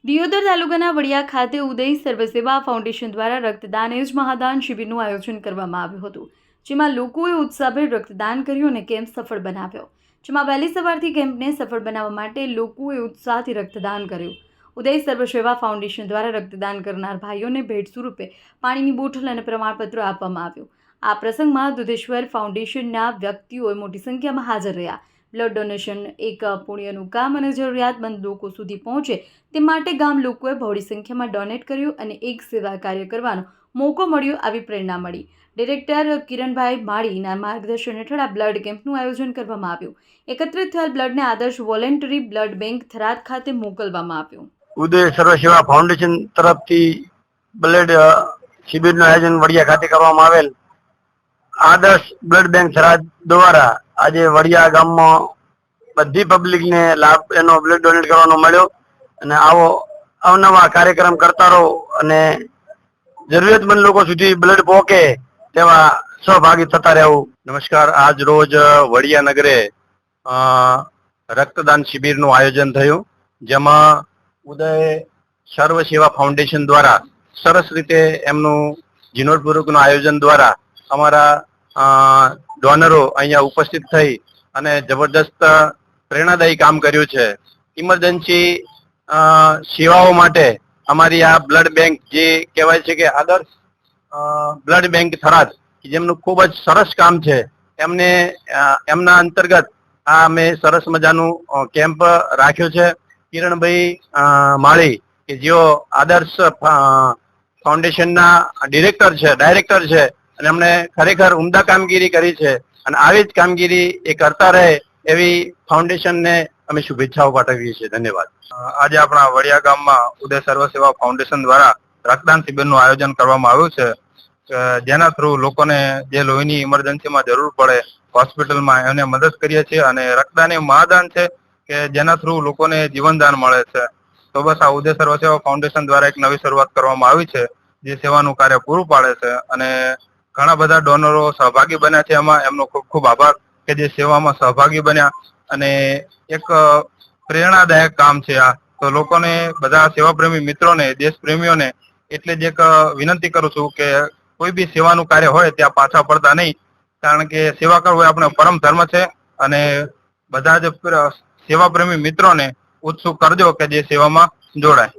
દિયોદર તાલુકાના વડિયા ખાતે ઉદય સર્વસેવા ફાઉન્ડેશન દ્વારા રક્તદાન એ જ મહાદાન શિબિરનું આયોજન કરવામાં આવ્યું હતું, જેમાં લોકોએ ઉત્સાહભેર રક્તદાન કર્યું અને કેમ્પ સફળ બનાવ્યો। જેમાં વહેલી સવારથી કેમ્પને સફળ બનાવવા માટે લોકોએ ઉત્સાહથી રક્તદાન કર્યું। ઉદય સર્વસેવા ફાઉન્ડેશન દ્વારા રક્તદાન કરનાર ભાઈઓને ભેટ સ્વરૂપે પાણીની બોટલ અને પ્રમાણપત્ર આપવામાં આવ્યું। આ પ્રસંગમાં દુધેશ્વર ફાઉન્ડેશનના વ્યક્તિઓ મોટી સંખ્યામાં હાજર રહ્યા। બ્લડ ડોનેશન એક પુણ્યનું કામ અને જરૂરિયાતમંદ લોકો સુધી પહોંચે તે માટે ગામ લોકોએ બહોળી સંખ્યામાં ડોનેટ કર્યું અને એક સેવા કાર્ય કરવાનો મોકો મળ્યો, આવી પ્રેરણા મળી। ડિરેક્ટર કિરણભાઈ માળીના માર્ગદર્શન હેઠળ આ બ્લડ કેમ્પનું આયોજન કરવામાં આવ્યું। એકત્રિત થયેલ બ્લડને આદર્શ વોલેન્ટરી બ્લડ બેંક થરાદ ખાતે મોકલવામાં આવ્યું। ઉદય સર્વસેવા ફાઉન્ડેશન તરફથી બ્લડ શિબિરનું આયોજન વડિયા ખાતે કરવામાં આવેલ। આદર્શ બ્લડ બેંક થરાદ દ્વારા આજે વડિયા ગામમાં બધી પબ્લિકને લાભ એનો બ્લડ ડોનેટ કરવાનો મળ્યો અને આવો અવનવા કાર્યક્રમ કરતા રહો અને જરૂરિયાતમંદ લોકો સુધી બ્લડ પહોંચે તેવા સહભાગી થતા રહેવું। નમસ્કાર, આજ રોજ વડિયા નગરે રક્તદાન શિબિરનું આયોજન થયું, જેમાં ઉદય સર્વ સેવા ફાઉન્ડેશન દ્વારા સરસ રીતે એમનું ઝીણવટપૂર્વકનું આયોજન દ્વારા અમારા ડોનરો અહીંયા ઉપસ્થિત થઈ અને જબરદસ્ત પ્રેરણાદાયી કામ કર્યું છે। ઇમરજન્સી સેવાઓ માટે અમારી આ બ્લડ બેંક જે કહેવાય છે કે આદર્શ બ્લડ બેંક થરાદ, જેમનું ખૂબ જ સરસ કામ છે, એમના અંતર્ગત આ અમે સરસ મજાનું કેમ્પ રાખ્યો છે। કિરણભાઈ માળી કે જેઓ આદર્શ ફાઉન્ડેશનના ડાયરેક્ટર છે અને એમણે ખરેખર ઉમદા કામગીરી કરી છે અને આવી જ કામગીરી એ કરતા રહે એવી ફાઉન્ડેશનને અમે શુભેચ્છાઓ પાઠવીએ છીએ। ધન્યવાદ। આજે આપણા વડિયા ગામમાં ઉદય સર્વસેવા ફાઉન્ડેશન દ્વારા રક્તદાન શિબિરનું આયોજન કરવામાં આવ્યું છે, જેના થ્રુ લોકોને જે લોહીની ઇમરજન્સીમાં જરૂર પડે હોસ્પિટલમાં એને મદદ કરીએ છીએ અને રક્તદાન એ મહાદાન છે કે જેના થ્રુ લોકોને જીવનદાન મળે છે। તો બસ આ ઉદય સર્વસેવા ફાઉન્ડેશન દ્વારા એક નવી શરૂઆત કરવામાં આવી છે, જે સેવાનું કાર્ય પૂરું પાડે છે અને ઘણા બધા ડોનરો સહભાગી બન્યા છે। એમાં એમનો ખૂબ ખૂબ આભાર કે જે સેવામાં સહભાગી બન્યા અને એક પ્રેરણાદાયક કામ છે આ। તો લોકોને, બધા સેવાપ્રેમી મિત્રોને, દેશપ્રેમીઓને એટલે જ એક વિનંતી કરું છું કે કોઈ બી સેવાનું કાર્ય હોય ત્યાં પાછા પડતા નહીં, કારણ કે સેવા કરવું એ આપણો પરમ ધર્મ છે અને બધા જ સેવાપ્રેમી મિત્રોને ઉત્સુક કરજો કે જે સેવામાં જોડાય।